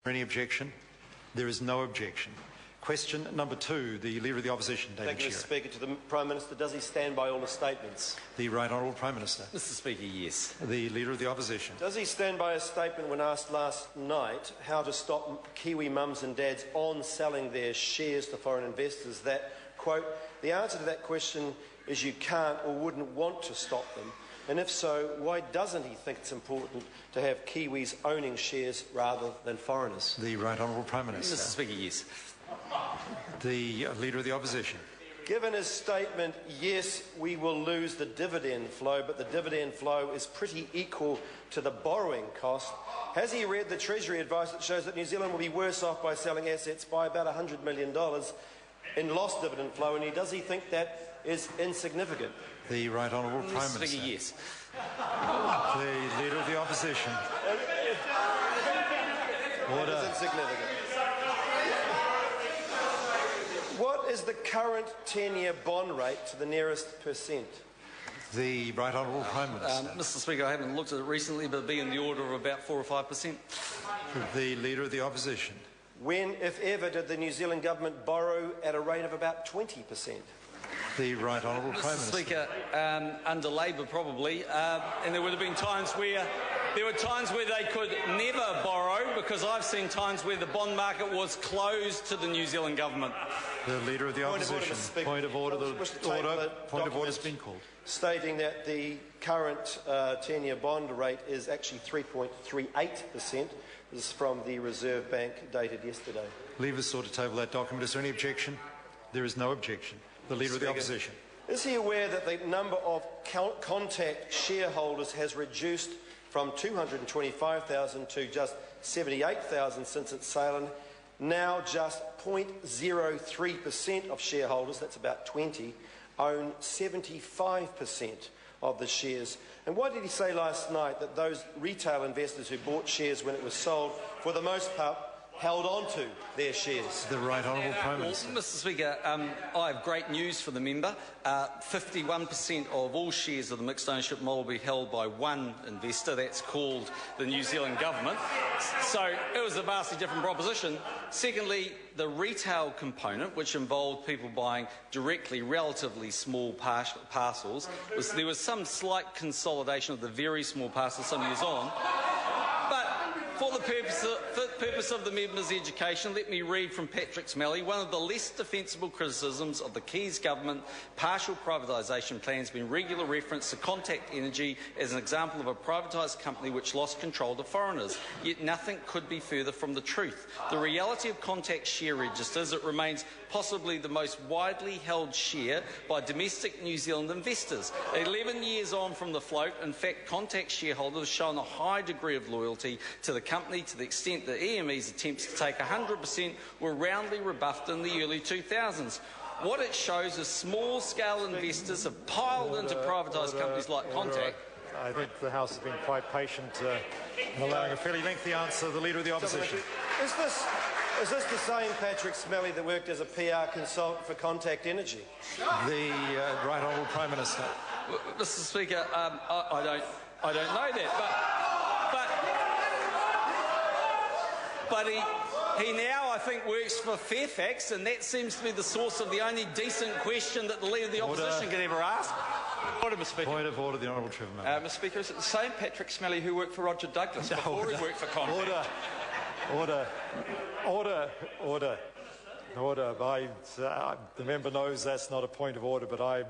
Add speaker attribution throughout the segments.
Speaker 1: Any objection? There is no objection. Question number 2, the Leader of the Opposition, David Shearer.
Speaker 2: Thank you, Mr. Speaker. To the Prime Minister, does he stand by all his statements?
Speaker 1: The Right Honourable Prime Minister.
Speaker 3: Mr. Speaker, yes.
Speaker 1: The Leader of the Opposition.
Speaker 2: Does he stand by his statement when asked last night how to stop Kiwi mums and dads on selling their shares to foreign investors that, quote, the answer to that question is you can't or wouldn't want to stop them? And if so, why doesn't he think it's important to have Kiwis owning shares rather than foreigners?
Speaker 1: The Right Honourable Prime Minister.
Speaker 3: Mr. Speaker, yes.
Speaker 1: The Leader of the Opposition.
Speaker 2: Given his statement, yes, we will lose the dividend flow, but the dividend flow is pretty equal to the borrowing cost. Has he read the Treasury advice that shows that New Zealand will be worse off by selling assets by about $100 million in lost dividend flow, and does he think that is insignificant?
Speaker 1: The Right Honourable Prime
Speaker 3: Mr.
Speaker 1: Minister.
Speaker 3: Speaker, yes.
Speaker 1: The Leader of the Opposition.
Speaker 2: Order. It is insignificant. What is the current 10-year bond rate to the nearest percent?
Speaker 1: The Right Honourable Prime Minister.
Speaker 3: Mr. Speaker, I haven't looked at it recently, but it'll be in the order of about 4 or 5%.
Speaker 1: The Leader of the Opposition.
Speaker 2: When, if ever, did the New Zealand government borrow at a rate of about 20%?
Speaker 1: The Right Honourable Prime
Speaker 3: Mr.
Speaker 1: Minister.
Speaker 3: Speaker, under Labor probably, and there would have been times where they could never borrow, because I've seen times where the bond market was closed to the New Zealand government.
Speaker 1: The Leader of the Opposition. Point of order. Point of order has been called.
Speaker 2: Stating that the current 10-year bond rate is actually 3.38%. This is from the Reserve Bank, dated yesterday.
Speaker 1: Leavers sought to table that document. Is there any objection? There is no objection. The Leader of the Opposition.
Speaker 2: Is he aware that the number of Contact shareholders has reduced from 225,000 to just 78,000 since its sale, and now just 0.03% of shareholders, that's about 20, own 75% of the shares? And why did he say last night that those retail investors who bought shares when it was sold, for the most part, held on to their shares?
Speaker 1: The Right Honourable Prime Minister.
Speaker 3: Well, Mr. Speaker, I have great news for the member. 51% of all shares of the mixed ownership model will be held by one investor. That's called the New Zealand government. So it was a vastly different proposition. Secondly, the retail component, which involved people buying directly relatively small parcels, there was some slight consolidation of the very small parcels some years on. But for the purpose of the member's education, let me read from Patrick Smelly. One of the less defensible criticisms of the Keys government partial privatisation plan has been regular reference to Contact Energy as an example of a privatised company which lost control to foreigners. Yet nothing could be further from the truth. The reality of Contact share registers, it remains possibly the most widely held share by domestic New Zealand investors. 11 years on from the float, in fact, Contact shareholders have shown a high degree of loyalty to the company, to the extent that EME's attempts to take 100% were roundly rebuffed in the early 2000s. What it shows is small-scale investors have piled into privatised companies like Contact.
Speaker 1: I think the House has been quite patient in allowing a fairly lengthy answer. The Leader of the Opposition.
Speaker 2: Is this the same Patrick Smelly that worked as a PR consultant for Contact Energy?
Speaker 1: The Right Honourable Prime Minister.
Speaker 3: Mr. Speaker, I don't know that, but he now, I think, works for Fairfax, and that seems to be the source of the only decent question that the Leader of the Opposition could ever ask.
Speaker 4: Order, Mr. Speaker.
Speaker 1: Point of order, the Honourable Trevor Murray.
Speaker 4: Mr. Speaker, is it the same Patrick Smelly who worked for Roger Douglas before he worked for Contact?
Speaker 1: Order. The member knows that's not a point of order, but I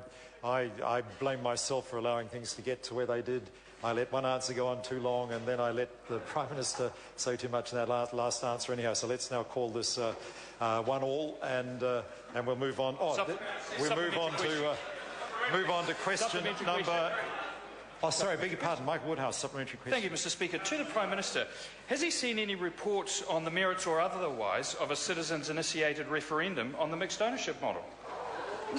Speaker 1: blame myself for allowing things to get to where they did. I let one answer go on too long, and then I let the Prime Minister say too much in that last answer anyhow. So let's now call this 1-1, and we'll move on. Move on to question number. Oh, sorry, I beg your pardon. Michael Woodhouse, supplementary question.
Speaker 4: Thank you, Mr. Speaker. To the Prime Minister, has he seen any reports on the merits or otherwise of a citizens-initiated referendum on the mixed ownership model?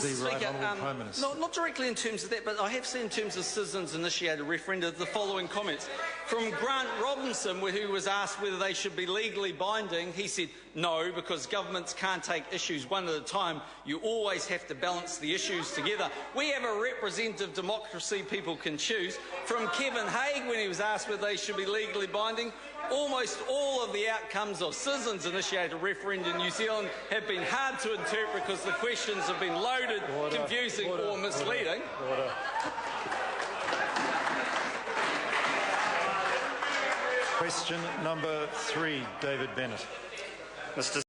Speaker 1: The Right Honourable Prime Minister.
Speaker 3: Not directly in terms of that, but I have seen in terms of citizens-initiated referenda the following comments. From Grant Robinson, who was asked whether they should be legally binding, he said no, because governments can't take issues one at a time. You always have to balance the issues together. We have a representative democracy people can choose. From Kevin Haig, when he was asked whether they should be legally binding, almost all of the outcomes of citizens-initiated referenda in New Zealand have been hard to interpret because the questions have been loaded, confusing or misleading.
Speaker 1: Question number 3, David Bennett.
Speaker 5: Mr.